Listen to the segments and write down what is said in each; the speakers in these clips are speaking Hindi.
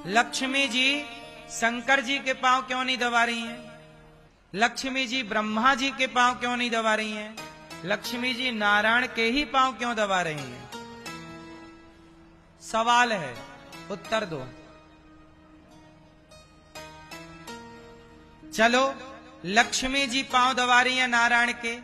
लक्ष्मी जी शंकर जी के पांव क्यों नहीं दबा रही हैं? लक्ष्मी जी ब्रह्मा जी के पांव क्यों नहीं दबा रही हैं? लक्ष्मी जी नारायण के ही पांव क्यों दबा रही हैं? सवाल है, उत्तर दो। चलो लक्ष्मी जी पांव दबा रही हैं नारायण के,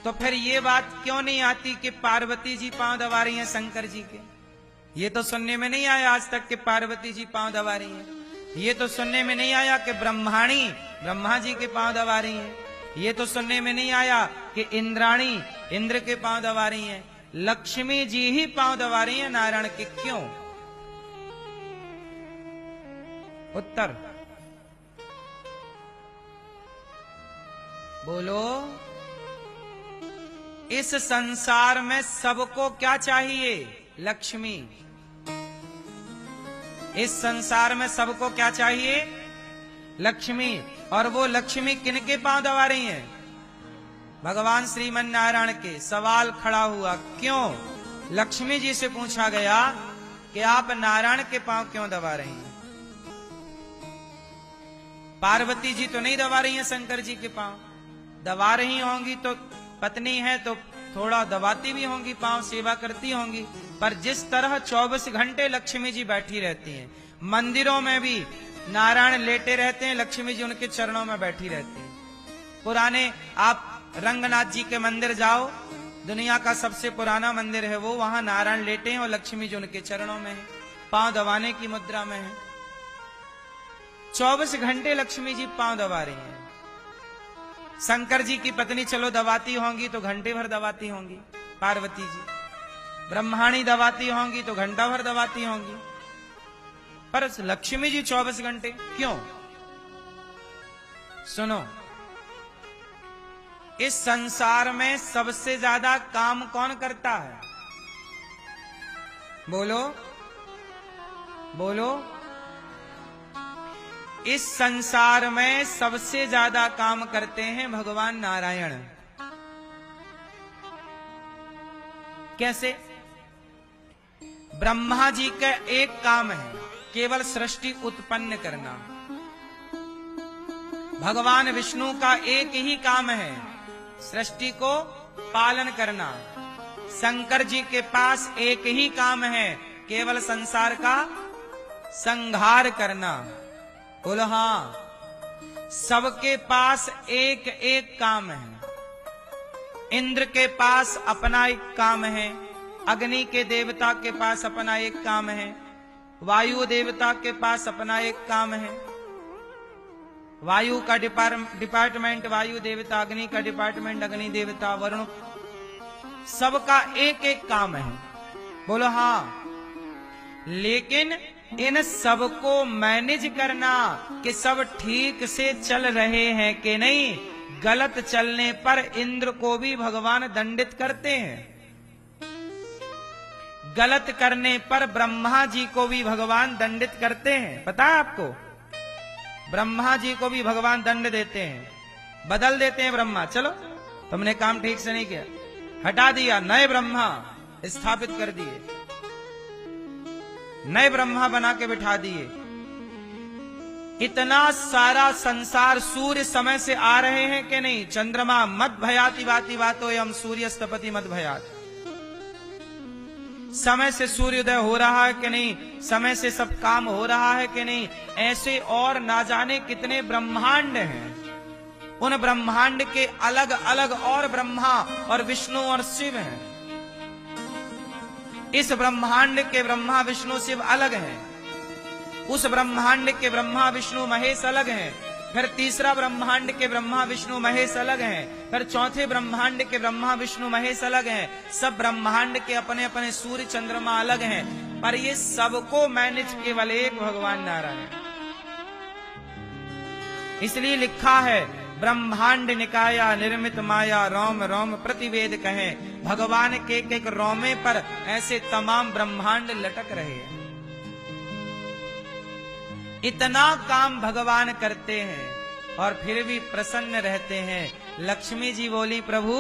तो फिर ये बात क्यों नहीं आती कि पार्वती जी पांव दबा रही हैं शंकर जी के? ये तो सुनने में नहीं आया आज तक कि पार्वती जी पांव दबा रही हैं। ये तो सुनने में नहीं आया कि ब्रह्माणी ब्रह्मा जी के पांव दबा रही हैं। ये तो सुनने में नहीं आया कि इंद्राणी इंद्र के पांव दबा रही हैं। लक्ष्मी जी ही पांव दबा रही हैं नारायण के, क्यों? उत्तर बोलो। इस संसार में सबको क्या चाहिए? लक्ष्मी। इस संसार में सबको क्या चाहिए? लक्ष्मी। और वो लक्ष्मी किनके पांव दबा रही हैं? भगवान श्रीमन नारायण के। सवाल खड़ा हुआ, क्यों? लक्ष्मी जी से पूछा गया कि आप नारायण के पांव क्यों दबा रही हैं? पार्वती जी तो नहीं दबा रही हैं शंकर जी के पांव। दबा रही होंगी तो पत्नी है तो थोड़ा दबाती भी होंगी, पांव सेवा करती होंगी। पर जिस तरह 24 घंटे लक्ष्मी जी बैठी रहती हैं, मंदिरों में भी नारायण लेटे रहते हैं, लक्ष्मी जी उनके चरणों में बैठी रहती हैं। पुराने आप रंगनाथ जी के मंदिर जाओ, दुनिया का सबसे पुराना मंदिर है वो, वहां नारायण लेटे हैं और लक्ष्मी जी उनके चरणों में है, पांव दबाने की मुद्रा में है। 24 घंटे लक्ष्मी जी पांव दबा रही हैं। शंकर जी की पत्नी चलो दबाती होंगी तो घंटे भर दबाती होंगी, पार्वती जी। ब्रह्माणी दबाती होंगी तो घंटा भर दबाती होंगी, पर लक्ष्मी जी 24 घंटे क्यों? सुनो, इस संसार में सबसे ज्यादा काम कौन करता है? बोलो बोलो। इस संसार में सबसे ज्यादा काम करते हैं भगवान नारायण। कैसे? ब्रह्मा जी का एक काम है केवल सृष्टि उत्पन्न करना। भगवान विष्णु का एक ही काम है सृष्टि को पालन करना। शंकर जी के पास एक ही काम है केवल संसार का संहार करना। बोलो हाँ। सबके पास एक एक काम है। इंद्र के पास अपना एक काम है, अग्नि के देवता के पास अपना एक काम है, वायु देवता के पास अपना एक काम है। वायु का डिपार्टमेंट वायु देवता, अग्नि का डिपार्टमेंट अग्नि देवता, वरुण, सबका एक एक काम है। बोलो हाँ। लेकिन इन सबको मैनेज करना कि सब ठीक से चल रहे हैं कि नहीं, गलत चलने पर इंद्र को भी भगवान दंडित करते हैं। गलत करने पर ब्रह्मा जी को भी भगवान दंडित करते हैं। पता है आपको? ब्रह्मा जी को भी भगवान दंड देते हैं, बदल देते हैं। ब्रह्मा, चलो तुमने काम ठीक से नहीं किया, हटा दिया, नए ब्रह्मा स्थापित कर दिए, नए ब्रह्मा बना के बिठा दिए। इतना सारा संसार, सूर्य समय से आ रहे हैं कि नहीं? चंद्रमा मद भयाति वाति वातो यम सूर्य स्तपति मद भयात। समय से सूर्योदय हो रहा है कि नहीं? समय से सब काम हो रहा है कि नहीं? ऐसे और ना जाने कितने ब्रह्मांड हैं। उन ब्रह्मांड के अलग अलग और ब्रह्मा और विष्णु और शिव हैं। इस ब्रह्मांड के ब्रह्मा विष्णु शिव अलग हैं। उस ब्रह्मांड के ब्रह्मा विष्णु महेश अलग हैं। फिर तीसरा ब्रह्मांड के ब्रह्मा विष्णु महेश अलग हैं। फिर चौथे ब्रह्मांड के ब्रह्मा विष्णु महेश अलग हैं। सब ब्रह्मांड के अपने अपने सूर्य चंद्रमा अलग हैं, पर ये सबको मैनेज केवल एक भगवान नारायण। इसलिए लिखा है ब्रह्मांड निकाया निर्मित माया रोम रोम प्रतिवेद कहें। भगवान के एक रोमे पर ऐसे तमाम ब्रह्मांड लटक रहे हैं। इतना काम भगवान करते हैं और फिर भी प्रसन्न रहते हैं। लक्ष्मी जी बोली, प्रभु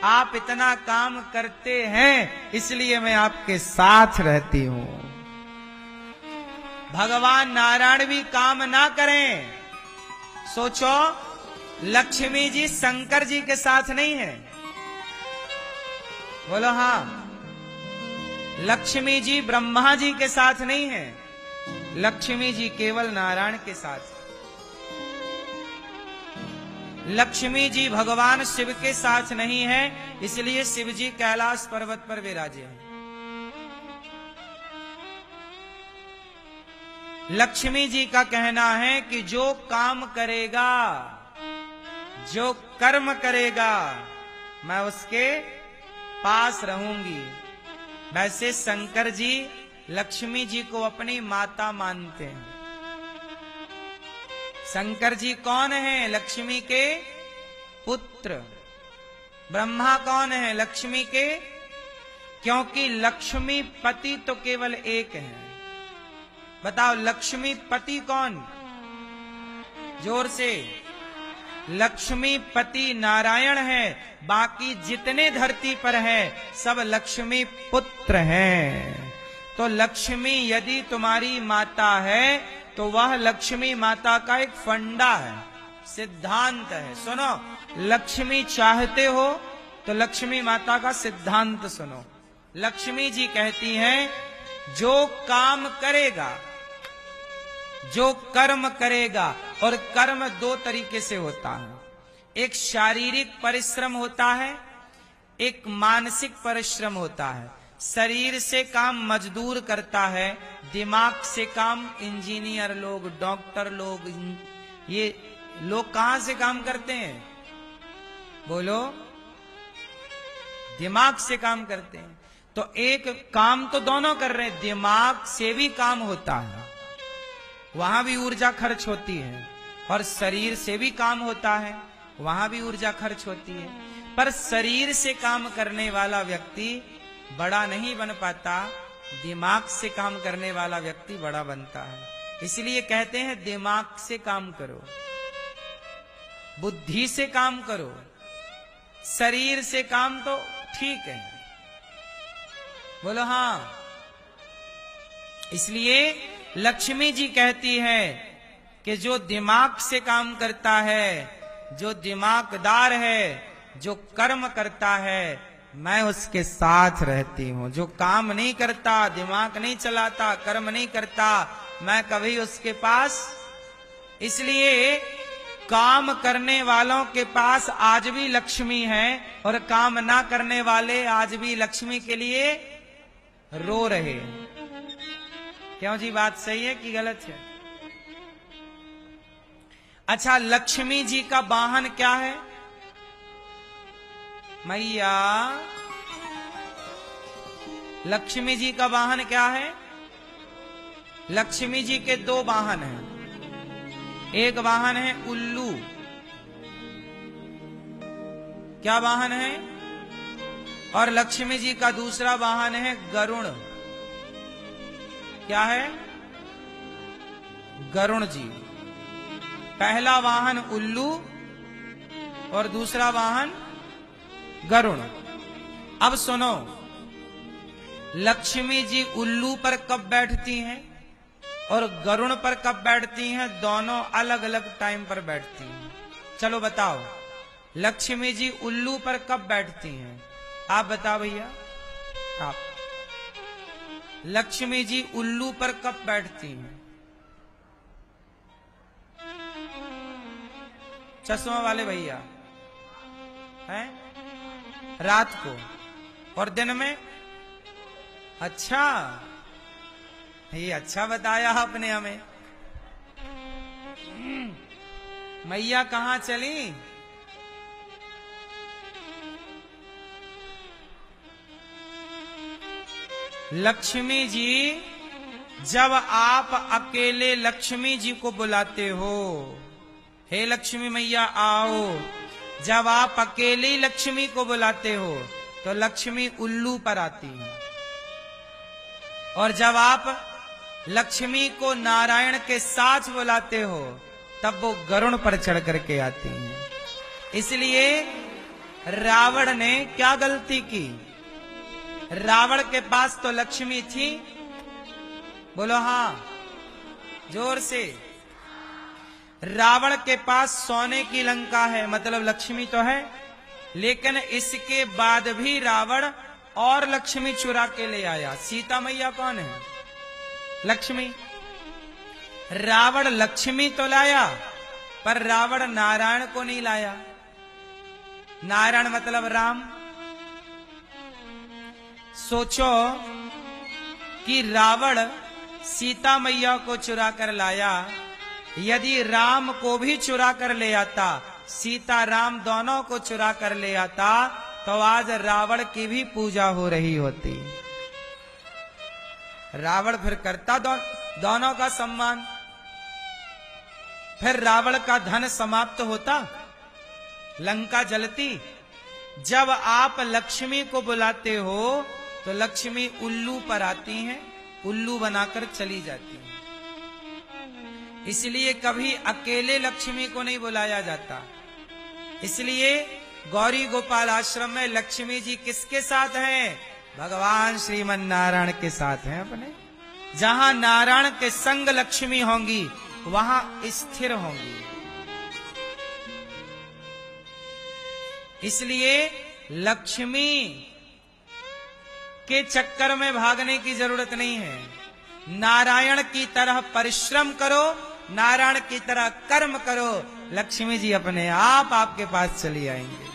आप इतना काम करते हैं इसलिए मैं आपके साथ रहती हूं। भगवान नारायण भी काम ना करें। सोचो, लक्ष्मी जी शंकर जी के साथ नहीं है, बोलो हाँ। लक्ष्मी जी ब्रह्मा जी के साथ नहीं है, लक्ष्मी जी केवल नारायण के साथ। लक्ष्मी जी भगवान शिव के साथ नहीं है, इसलिए शिव जी कैलाश पर्वत पर विराजे हैं। लक्ष्मी जी का कहना है कि जो काम करेगा, जो कर्म करेगा, मैं उसके पास रहूंगी। वैसे शंकर जी लक्ष्मी जी को अपनी माता मानते हैं। शंकर जी कौन है? लक्ष्मी के पुत्र। ब्रह्मा कौन है? लक्ष्मी के, क्योंकि लक्ष्मी पति तो केवल एक है। बताओ, लक्ष्मी पति कौन? जोर से। लक्ष्मी पति नारायण है, बाकी जितने धरती पर है सब लक्ष्मी पुत्र हैं। तो लक्ष्मी यदि तुम्हारी माता है तो वह लक्ष्मी माता का एक फंडा है, सिद्धांत है। सुनो, लक्ष्मी चाहते हो तो लक्ष्मी माता का सिद्धांत सुनो। लक्ष्मी जी कहती हैं, जो काम करेगा, जो कर्म करेगा, और कर्म दो तरीके से होता है। एक शारीरिक परिश्रम होता है, एक मानसिक परिश्रम होता है। शरीर से काम मजदूर करता है, दिमाग से काम इंजीनियर लोग, डॉक्टर लोग, ये लोग कहां से काम करते हैं? बोलो, दिमाग से काम करते हैं। तो एक काम तो दोनों कर रहे हैं, दिमाग से भी काम होता है, वहां भी ऊर्जा खर्च होती है, और शरीर से भी काम होता है, वहां भी ऊर्जा खर्च होती है। पर शरीर से काम करने वाला व्यक्ति बड़ा नहीं बन पाता, दिमाग से काम करने वाला व्यक्ति बड़ा बनता है। इसलिए कहते हैं दिमाग से काम करो, बुद्धि से काम करो, शरीर से काम तो ठीक है, बोलो हाँ। इसलिए लक्ष्मी जी कहती है कि जो दिमाग से काम करता है, जो दिमागदार है, जो कर्म करता है, मैं उसके साथ रहती हूं। जो काम नहीं करता, दिमाग नहीं चलाता, कर्म नहीं करता, मैं कभी उसके पास। इसलिए काम करने वालों के पास आज भी लक्ष्मी है, और काम ना करने वाले आज भी लक्ष्मी के लिए रो रहे। क्यों जी, बात सही है कि गलत है? अच्छा, लक्ष्मी जी का वाहन क्या है? मैया, लक्ष्मी जी का वाहन क्या है? लक्ष्मी जी के दो वाहन हैं। एक वाहन है उल्लू। क्या वाहन है? और लक्ष्मी जी का दूसरा वाहन है गरुण। क्या है? गरुण जी। पहला वाहन उल्लू और दूसरा वाहन गरुण। अब सुनो, लक्ष्मी जी उल्लू पर कब बैठती हैं और गरुण पर कब बैठती हैं? दोनों अलग अलग टाइम पर बैठती हैं। चलो बताओ, लक्ष्मी जी उल्लू पर कब बैठती हैं? आप बताओ भैया, आप। लक्ष्मी जी उल्लू पर कब बैठती हैं? चश्मा वाले भैया हैं? रात को। और दिन में? अच्छा, ये अच्छा बताया आपने हमें। मैया कहां चली? लक्ष्मी जी, जब आप अकेले लक्ष्मी जी को बुलाते हो, हे लक्ष्मी मैया आओ, जब आप अकेली लक्ष्मी को बुलाते हो तो लक्ष्मी उल्लू पर आती है, और जब आप लक्ष्मी को नारायण के साथ बुलाते हो तब वो गरुण पर चढ़ करके आती हैं। इसलिए रावण ने क्या गलती की? रावण के पास तो लक्ष्मी थी, बोलो हाँ, जोर से। रावण के पास सोने की लंका है, मतलब लक्ष्मी तो है, लेकिन इसके बाद भी रावण और लक्ष्मी चुरा के ले आया। सीता मैया कौन है? लक्ष्मी। रावण लक्ष्मी तो लाया, पर रावण नारायण को नहीं लाया। नारायण मतलब राम। सोचो कि रावण सीता मैया को चुरा कर लाया, यदि राम को भी चुरा कर ले आता, सीता राम दोनों को चुरा कर ले आता, तो आज रावण की भी पूजा हो रही होती। रावण फिर करता दोनों का सम्मान, फिर रावण का धन समाप्त होता, लंका जलती। जब आप लक्ष्मी को बुलाते हो तो लक्ष्मी उल्लू पर आती हैं, उल्लू बनाकर चली जाती हैं। इसलिए कभी अकेले लक्ष्मी को नहीं बुलाया जाता। इसलिए गौरी गोपाल आश्रम में लक्ष्मी जी किसके साथ हैं? भगवान श्रीमन नारायण के साथ हैं अपने। जहां नारायण के संग लक्ष्मी होंगी वहां स्थिर होंगी। इसलिए लक्ष्मी के चक्कर में भागने की जरूरत नहीं है। नारायण की तरह परिश्रम करो, नारायण की तरह कर्म करो, लक्ष्मी जी अपने आप आपके पास चली आएंगे।